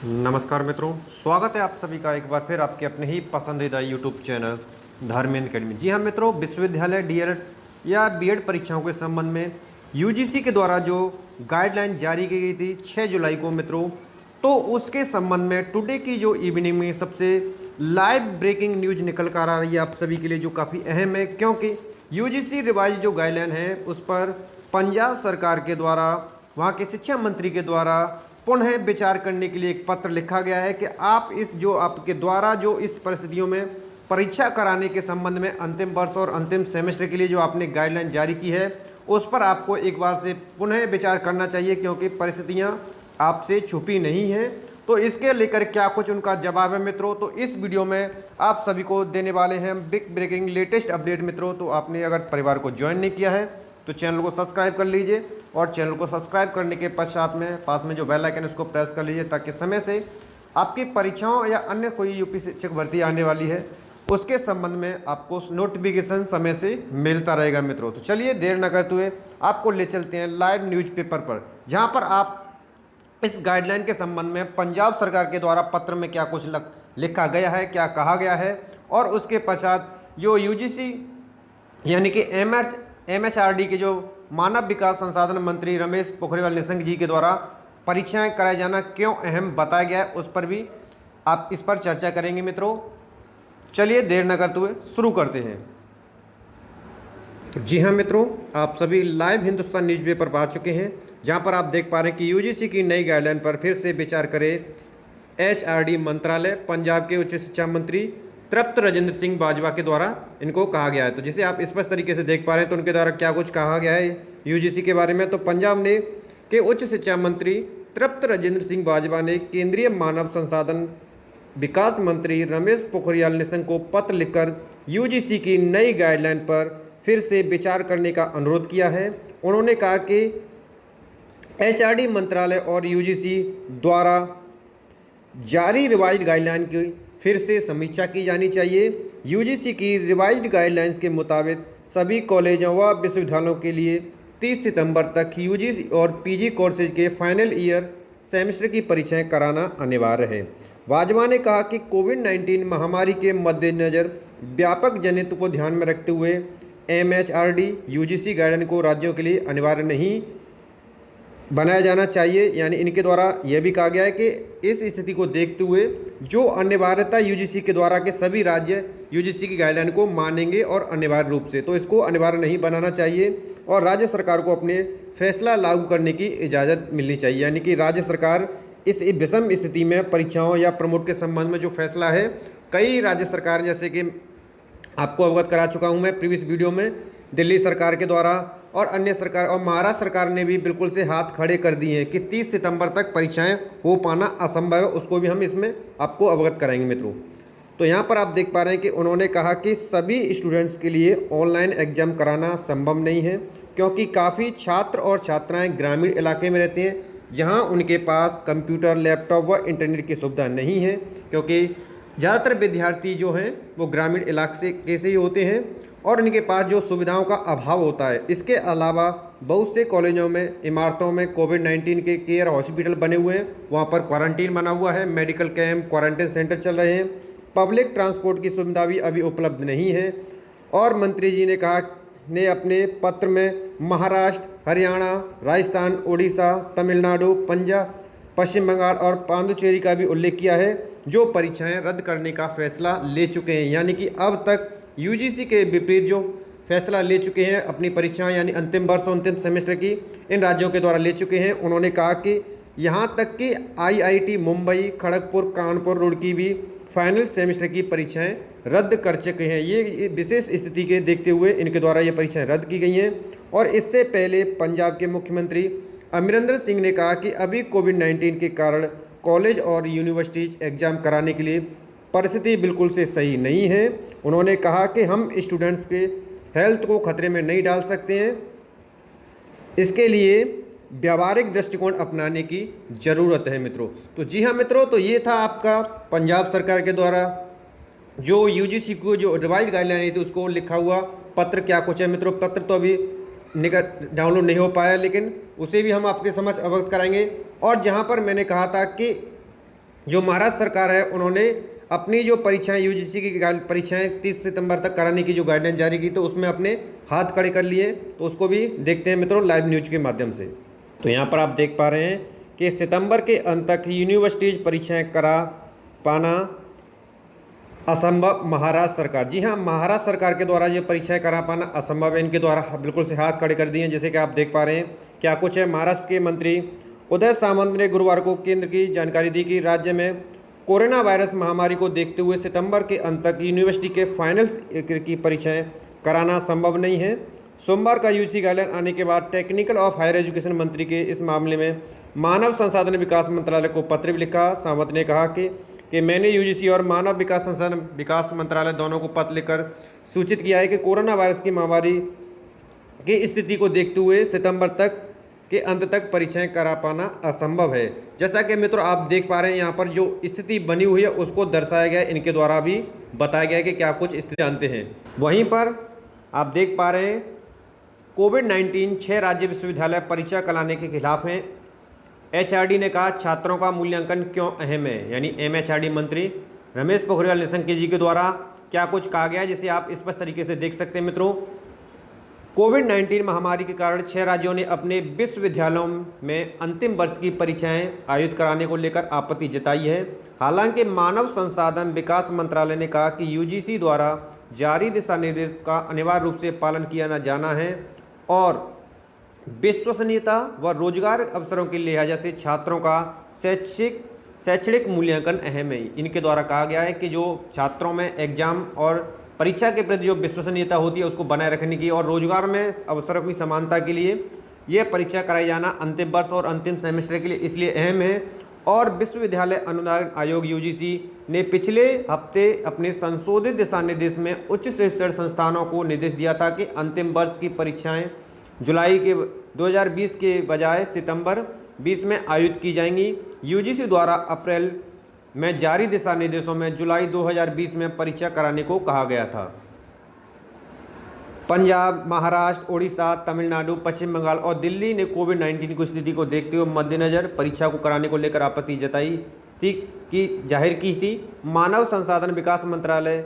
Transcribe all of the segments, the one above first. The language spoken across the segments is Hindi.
नमस्कार मित्रों, स्वागत है आप सभी का एक बार फिर आपके अपने ही पसंदीदा यूट्यूब चैनल धर्मेंद्र अकेडमी। जी हाँ मित्रों, विश्वविद्यालय डीएलएड या बीएड परीक्षाओं के संबंध में यूजीसी के द्वारा जो गाइडलाइन जारी की गई थी 6 जुलाई को मित्रों, तो उसके संबंध में टुडे की जो इवनिंग में सबसे लाइव ब्रेकिंग न्यूज निकल कर आ रही है आप सभी के लिए, जो काफ़ी अहम है क्योंकि यूजीसी रिवाइज जो गाइडलाइन है उस पर पंजाब सरकार के द्वारा वहाँ के शिक्षा मंत्री के द्वारा पुनः विचार करने के लिए एक पत्र लिखा गया है कि आप इस जो आपके द्वारा जो इस परिस्थितियों में परीक्षा कराने के संबंध में अंतिम वर्ष और अंतिम सेमेस्टर के लिए जो आपने गाइडलाइन जारी की है उस पर आपको एक बार से पुनः विचार करना चाहिए, क्योंकि परिस्थितियां आपसे छुपी नहीं हैं। तो इसके लेकर क्या कुछ उनका जवाब है मित्रों, तो इस वीडियो में आप सभी को देने वाले हैं बिग ब्रेकिंग लेटेस्ट अपडेट मित्रों। तो आपने अगर परिवार को ज्वाइन नहीं किया है तो चैनल को सब्सक्राइब कर लीजिए, और चैनल को सब्सक्राइब करने के पश्चात में पास में जो बेल आइकन है उसको प्रेस कर लीजिए, ताकि समय से आपकी परीक्षाओं या अन्य कोई यूपी शिक्षक भर्ती आने वाली है उसके संबंध में आपको नोटिफिकेशन समय से मिलता रहेगा मित्रों। तो चलिए देर न करते हुए आपको ले चलते हैं लाइव न्यूज़पेपर पर, जहां पर आप इस गाइडलाइन के संबंध में पंजाब सरकार के द्वारा पत्र में क्या कुछ लिखा गया है, क्या कहा गया है, और उसके पश्चात जो यूजीसी यानी कि एमएचआरडी के जो मानव विकास संसाधन मंत्री रमेश पोखरियाल निशंक जी के द्वारा परीक्षाएं कराया जाना क्यों अहम बताया गया है, उस पर भी आप इस पर चर्चा करेंगे मित्रों। चलिए देर न करते हुए शुरू करते हैं। तो जी हाँ मित्रों, आप सभी लाइव हिंदुस्तान न्यूज़पेपर पर आ चुके हैं, जहां पर आप देख पा रहे हैं कि यूजीसी की नई गाइडलाइन पर फिर से विचार करे एचआरडी मंत्रालय। पंजाब के उच्च शिक्षा मंत्री तृप्त राजेंद्र सिंह बाजवा के द्वारा इनको कहा गया है। तो जिसे आप स्पष्ट तरीके से देख पा रहे हैं, तो उनके द्वारा क्या कुछ कहा गया है यूजीसी के बारे में। तो पंजाब ने के उच्च शिक्षा मंत्री तृप्त राजेंद्र सिंह बाजवा ने केंद्रीय मानव संसाधन विकास मंत्री रमेश पोखरियाल निशंक को पत्र लिखकर यूजीसी की नई गाइडलाइन पर फिर से विचार करने का अनुरोध किया है। उन्होंने कहा कि एचआरडी मंत्रालय और यूजीसी द्वारा जारी रिवाइज्ड गाइडलाइन की फिर से समीक्षा की जानी चाहिए। यूजीसी की रिवाइज्ड गाइडलाइंस के मुताबिक सभी कॉलेजों व विश्वविद्यालयों के लिए 30 सितंबर तक यूजीसी और पीजी कोर्सेज के फाइनल ईयर सेमेस्टर की परीक्षाएं कराना अनिवार्य है। वाजवा ने कहा कि कोविड-19 महामारी के मद्देनज़र व्यापक जनित को ध्यान में रखते हुए एमएचआरडी यूजीसी गाइडलाइन को राज्यों के लिए अनिवार्य नहीं बनाया जाना चाहिए। यानी इनके द्वारा यह भी कहा गया है कि इस स्थिति को देखते हुए जो अनिवार्यता यूजीसी के द्वारा के सभी राज्य यूजीसी की गाइडलाइन को मानेंगे और अनिवार्य रूप से, तो इसको अनिवार्य नहीं बनाना चाहिए और राज्य सरकार को अपने फैसला लागू करने की इजाज़त मिलनी चाहिए। यानी कि राज्य सरकार इस विषम स्थिति में परीक्षाओं या प्रमोट के संबंध में जो फैसला है, कई राज्य सरकार जैसे कि आपको अवगत करा चुका हूँ मैं प्रीवियस वीडियो में, दिल्ली सरकार के द्वारा और अन्य सरकार और महाराष्ट्र सरकार ने भी बिल्कुल से हाथ खड़े कर दिए हैं कि 30 सितंबर तक परीक्षाएं हो पाना असंभव है। उसको भी हम इसमें आपको अवगत कराएंगे मित्रों। तो यहाँ पर आप देख पा रहे हैं कि उन्होंने कहा कि सभी स्टूडेंट्स के लिए ऑनलाइन एग्जाम कराना संभव नहीं है, क्योंकि काफ़ी छात्र और छात्राएँ ग्रामीण इलाके में रहते हैं जहाँ उनके पास कंप्यूटर, लैपटॉप व इंटरनेट की सुविधा नहीं है, क्योंकि ज़्यादातर विद्यार्थी जो हैं वो ग्रामीण इलाके के से ही होते हैं और इनके पास जो सुविधाओं का अभाव होता है। इसके अलावा बहुत से कॉलेजों में, इमारतों में कोविड-19 के केयर हॉस्पिटल बने हुए हैं, वहाँ पर क्वारंटीन बना हुआ है, मेडिकल कैंप, क्वारंटीन सेंटर चल रहे हैं, पब्लिक ट्रांसपोर्ट की सुविधा भी अभी उपलब्ध नहीं है। और मंत्री जी ने अपने पत्र में महाराष्ट्र, हरियाणा, राजस्थान, उड़ीसा, तमिलनाडु, पंजाब, पश्चिम बंगाल और पांडुचेरी का भी उल्लेख किया है, जो परीक्षाएं रद्द करने का फैसला ले चुके हैं। यानी कि अब तक यूजीसी के विपरीत जो फैसला ले चुके हैं अपनी परीक्षाएं यानी अंतिम वर्ष और अंतिम सेमेस्टर की इन राज्यों के द्वारा ले चुके हैं। उन्होंने कहा कि यहां तक कि आईआईटी मुंबई, खड़गपुर, कानपुर, रुड़की भी फाइनल सेमेस्टर की परीक्षाएं रद्द कर चुके हैं। ये विशेष स्थिति के देखते हुए इनके द्वारा ये परीक्षाएं रद्द की गई हैं। और इससे पहले पंजाब के मुख्यमंत्री अमरिंदर सिंह ने कहा कि अभी कोविड-19 के कारण कॉलेज और यूनिवर्सिटीज एग्ज़ाम कराने के लिए परिस्थिति बिल्कुल से सही नहीं है। उन्होंने कहा कि हम स्टूडेंट्स के हेल्थ को खतरे में नहीं डाल सकते हैं, इसके लिए व्यावहारिक दृष्टिकोण अपनाने की ज़रूरत है मित्रों। तो जी हाँ मित्रों, तो ये था आपका पंजाब सरकार के द्वारा जो यूजीसी को जो रिवाइज्ड गाइडलाइन थी उसको लिखा हुआ पत्र क्या कुछ है मित्रों। पत्र तो अभी डाउनलोड नहीं हो पाया, लेकिन उसे भी हम आपके समझ अवगत कराएंगे। और जहाँ पर मैंने कहा था कि जो महाराष्ट्र सरकार है उन्होंने अपनी जो परीक्षाएं यूजीसी की परीक्षाएं 30 सितंबर तक कराने की जो गाइडलाइन जारी की, तो उसमें अपने हाथ खड़े कर लिए। तो उसको भी देखते हैं मित्रों लाइव न्यूज के माध्यम से। तो यहाँ पर आप देख पा रहे हैं कि सितंबर के अंत तक यूनिवर्सिटीज परीक्षाएं करा पाना असंभव महाराष्ट्र सरकार। जी हाँ, महाराष्ट्र सरकार के द्वारा ये परीक्षाएं करा पाना असंभव है। इनके द्वारा बिल्कुल से हाथ खड़े कर दिए हैं। जैसे कि आप देख पा रहे हैं क्या कुछ है। महाराष्ट्र के मंत्री उदय सामंत ने गुरुवार को केंद्र की जानकारी दी कि राज्य में कोरोना वायरस महामारी को देखते हुए सितंबर के अंत तक यूनिवर्सिटी के फाइनल्स की परीक्षाएं कराना संभव नहीं है। सोमवार का यूजीसी गाइडलाइन आने के बाद टेक्निकल और हायर एजुकेशन मंत्री के इस मामले में मानव संसाधन विकास मंत्रालय को पत्र भी लिखा। सामंत ने कहा कि मैंने यूजीसी और मानव विकास संसाधन विकास मंत्रालय दोनों को पत्र लिखकर सूचित किया है कि कोरोना वायरस की महामारी की स्थिति को देखते हुए सितंबर तक के अंत तक परीक्षाएं करा पाना असंभव है। जैसा कि मित्रों आप देख पा रहे हैं यहाँ पर जो स्थिति बनी हुई है उसको दर्शाया गया है, इनके द्वारा भी बताया गया है कि क्या कुछ स्थिति जानते हैं। वहीं पर आप देख पा रहे हैं कोविड-19 6 राज्य विश्वविद्यालय परीक्षा कराने के खिलाफ हैं। एचआरडी ने कहा छात्रों का मूल्यांकन क्यों अहम है। यानी एमएचआरडी मंत्री रमेश पोखरियाल निशंक जी के द्वारा क्या कुछ कहा गया है, जिसे आप स्पष्ट तरीके से देख सकते हैं मित्रों। कोविड-19 महामारी के कारण 6 राज्यों ने अपने विश्वविद्यालयों में अंतिम वर्ष की परीक्षाएं आयोजित कराने को लेकर आपत्ति जताई है। हालांकि मानव संसाधन विकास मंत्रालय ने कहा कि यूजीसी द्वारा जारी दिशा निर्देश का अनिवार्य रूप से पालन किया न जाना है और विश्वसनीयता व रोजगार अवसरों के लिहाजा से छात्रों का शैक्षणिक मूल्यांकन अहम है। इनके द्वारा कहा गया है कि जो छात्रों में एग्जाम और परीक्षा के प्रति जो विश्वसनीयता होती है उसको बनाए रखने की और रोजगार में अवसरों की समानता के लिए यह परीक्षा कराई जाना अंतिम वर्ष और अंतिम सेमेस्टर के लिए इसलिए अहम है। और विश्वविद्यालय अनुदान आयोग यूजीसी ने पिछले हफ्ते अपने संशोधित दिशा निर्देश में उच्च शिक्षण संस्थानों को निर्देश दिया था कि अंतिम वर्ष की परीक्षाएं जुलाई के 2020 के बजाय सितंबर 20 में आयोजित की जाएंगी। यूजीसी द्वारा अप्रैल में जारी दिशा निर्देशों में जुलाई 2020 में परीक्षा कराने को कहा गया था। पंजाब, महाराष्ट्र, ओडिशा, तमिलनाडु, पश्चिम बंगाल और दिल्ली ने कोविड-19 की स्थिति को देखते हुए मद्देनजर परीक्षा को कराने को लेकर आपत्ति जताई थी कि जाहिर की थी। मानव संसाधन विकास मंत्रालय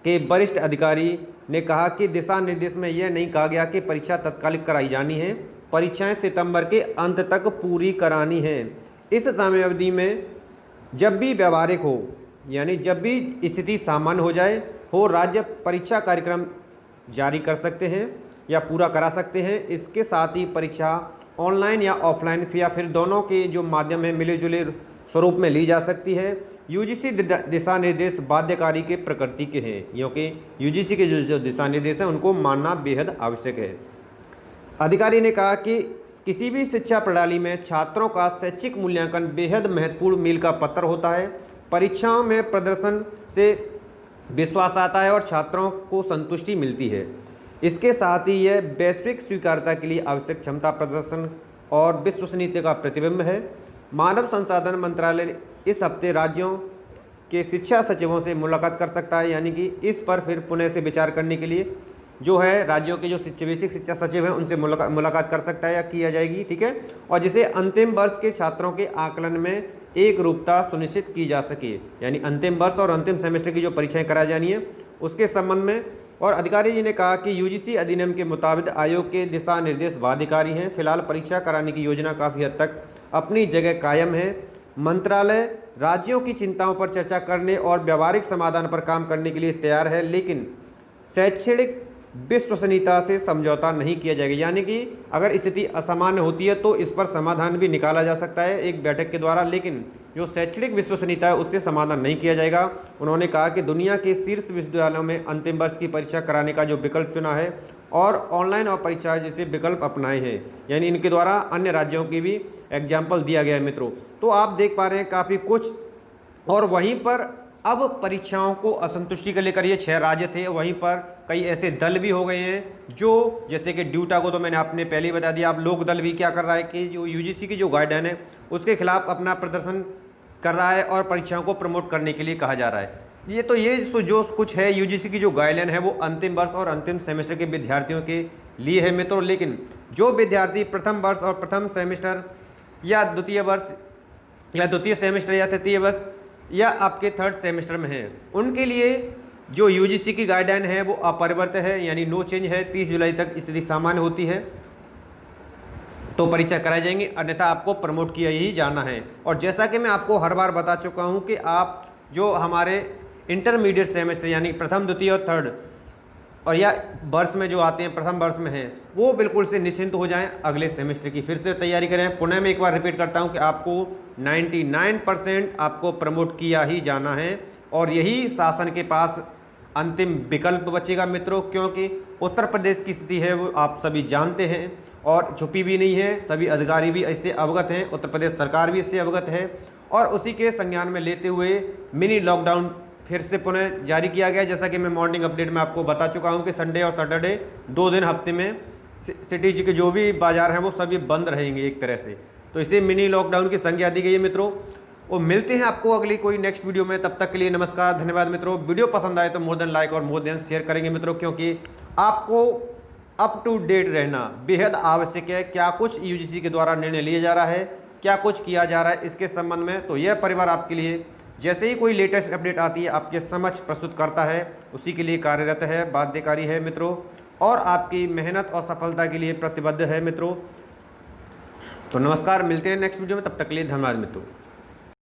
के वरिष्ठ अधिकारी ने कहा कि दिशा निर्देश में यह नहीं कहा गया कि परीक्षा तत्कालिक कराई जानी है। परीक्षाएं सितंबर के अंत तक पूरी करानी है। इस समयावधि में जब भी व्यवहारिक हो, यानी जब भी स्थिति सामान्य हो जाए हो, राज्य परीक्षा कार्यक्रम जारी कर सकते हैं या पूरा करा सकते हैं। इसके साथ ही परीक्षा ऑनलाइन या ऑफलाइन या फिर दोनों के जो माध्यम है मिले जुले स्वरूप में ली जा सकती है। यूजीसी दिशा निर्देश बाध्यकारी के प्रकृति के हैं, क्योंकि यूजीसी के जो दिशा निर्देश हैं उनको मानना बेहद आवश्यक है। अधिकारी ने कहा कि किसी भी शिक्षा प्रणाली में छात्रों का शैक्षिक मूल्यांकन बेहद महत्वपूर्ण मील का पत्थर होता है। परीक्षाओं में प्रदर्शन से विश्वास आता है और छात्रों को संतुष्टि मिलती है। इसके साथ ही यह वैश्विक स्वीकार्यता के लिए आवश्यक क्षमता, प्रदर्शन और विश्वसनीयता का प्रतिबिंब है। मानव संसाधन मंत्रालय इस हफ्ते राज्यों के शिक्षा सचिवों से मुलाकात कर सकता है, यानी कि इस पर फिर पुनः से विचार करने के लिए जो है राज्यों के जो बेसिक शिक्षा सचिव हैं उनसे मुलाकात कर सकता है या किया जाएगी, ठीक है। और जिसे अंतिम वर्ष के छात्रों के आकलन में एक रूपता सुनिश्चित की जा सके, यानी अंतिम वर्ष और अंतिम सेमेस्टर की जो परीक्षाएं कराई जानी है उसके संबंध में। और अधिकारी जी ने कहा कि यूजीसी अधिनियम के मुताबिक आयोग के दिशा निर्देश बाध्यकारी हैं। फिलहाल परीक्षा कराने की योजना काफ़ी हद तक अपनी जगह कायम है। मंत्रालय राज्यों की चिंताओं पर चर्चा करने और व्यावहारिक समाधान पर काम करने के लिए तैयार है, लेकिन शैक्षणिक विश्वसनीयता से समझौता नहीं किया जाएगा। यानी कि अगर स्थिति असामान्य होती है तो इस पर समाधान भी निकाला जा सकता है एक बैठक के द्वारा, लेकिन जो शैक्षणिक विश्वसनीयता है उससे समाधान नहीं किया जाएगा। उन्होंने कहा कि दुनिया के शीर्ष विश्वविद्यालयों में अंतिम वर्ष की परीक्षा कराने का जो विकल्प चुना है और ऑनलाइन और परीक्षा जैसे विकल्प अपनाए हैं, यानी इनके द्वारा अन्य राज्यों की भी एग्जाम्पल दिया गया है मित्रों। तो आप देख पा रहे हैं काफ़ी कुछ। और वहीं पर अब परीक्षाओं को असंतुष्टि के लेकर ये 6 राज्य थे, वहीं पर कई ऐसे दल भी हो गए हैं जो, जैसे कि ड्यूटा को तो मैंने आपने पहले ही बता दिया। अब लोक दल भी क्या कर रहा है कि जो यूजीसी की जो गाइडलाइन है उसके खिलाफ अपना प्रदर्शन कर रहा है और परीक्षाओं को प्रमोट करने के लिए कहा जा रहा है। ये जो कुछ है यूजीसी की जो गाइडलाइन है वो अंतिम वर्ष और अंतिम सेमेस्टर के विद्यार्थियों के लिए है मित्रों। लेकिन जो विद्यार्थी प्रथम वर्ष और प्रथम सेमेस्टर या द्वितीय वर्ष या द्वितीय सेमेस्टर या तृतीय वर्ष या आपके थर्ड सेमेस्टर में हैं, उनके लिए जो यूजीसी की गाइडलाइन है वो अपरिवर्तित है, यानी नो चेंज है। 30 जुलाई तक स्थिति सामान्य होती है तो परीक्षा कराई जाएंगी, अन्यथा आपको प्रमोट किया ही जाना है। और जैसा कि मैं आपको हर बार बता चुका हूं कि आप जो हमारे इंटरमीडिएट सेमेस्टर यानी प्रथम द्वितीय और थर्ड और या वर्ष में जो आते हैं, प्रथम वर्ष में हैं, वो बिल्कुल से निश्चिंत हो जाएं, अगले सेमेस्टर की फिर से तैयारी करें। पुनः मैं एक बार रिपीट करता हूं कि आपको 99% आपको प्रमोट किया ही जाना है और यही शासन के पास अंतिम विकल्प बचेगा मित्रों, क्योंकि उत्तर प्रदेश की स्थिति है वो आप सभी जानते हैं और छुपी भी नहीं है, सभी अधिकारी भी इससे अवगत हैं, उत्तर प्रदेश सरकार भी इससे अवगत है। और उसी के संज्ञान में लेते हुए मिनी लॉकडाउन फिर से पुनः जारी किया गया। जैसा कि मैं मॉर्निंग अपडेट में आपको बता चुका हूं कि संडे और सैटरडे 2 दिन हफ्ते में सिटीज के जो भी बाजार हैं वो सभी बंद रहेंगे एक तरह से, तो इसे मिनी लॉकडाउन की संज्ञा दी गई है मित्रों। और मिलते हैं आपको अगली कोई नेक्स्ट वीडियो में, तब तक के लिए नमस्कार, धन्यवाद मित्रों। वीडियो पसंद आए तो मोर देन लाइक और मोर देन शेयर करेंगे मित्रों, क्योंकि आपको अप टू डेट रहना बेहद आवश्यक है। क्या कुछ यूजीसी के द्वारा निर्णय लिया जा रहा है, क्या कुछ किया जा रहा है इसके संबंध में, तो यह परिवार आपके लिए जैसे ही कोई लेटेस्ट अपडेट आती है आपके समक्ष प्रस्तुत करता है, उसी के लिए कार्यरत है, बाध्यकारी है मित्रों, और आपकी मेहनत और सफलता के लिए प्रतिबद्ध है मित्रों। तो नमस्कार, मिलते हैं नेक्स्ट वीडियो में, तब तक के लिए धन्यवाद मित्रों।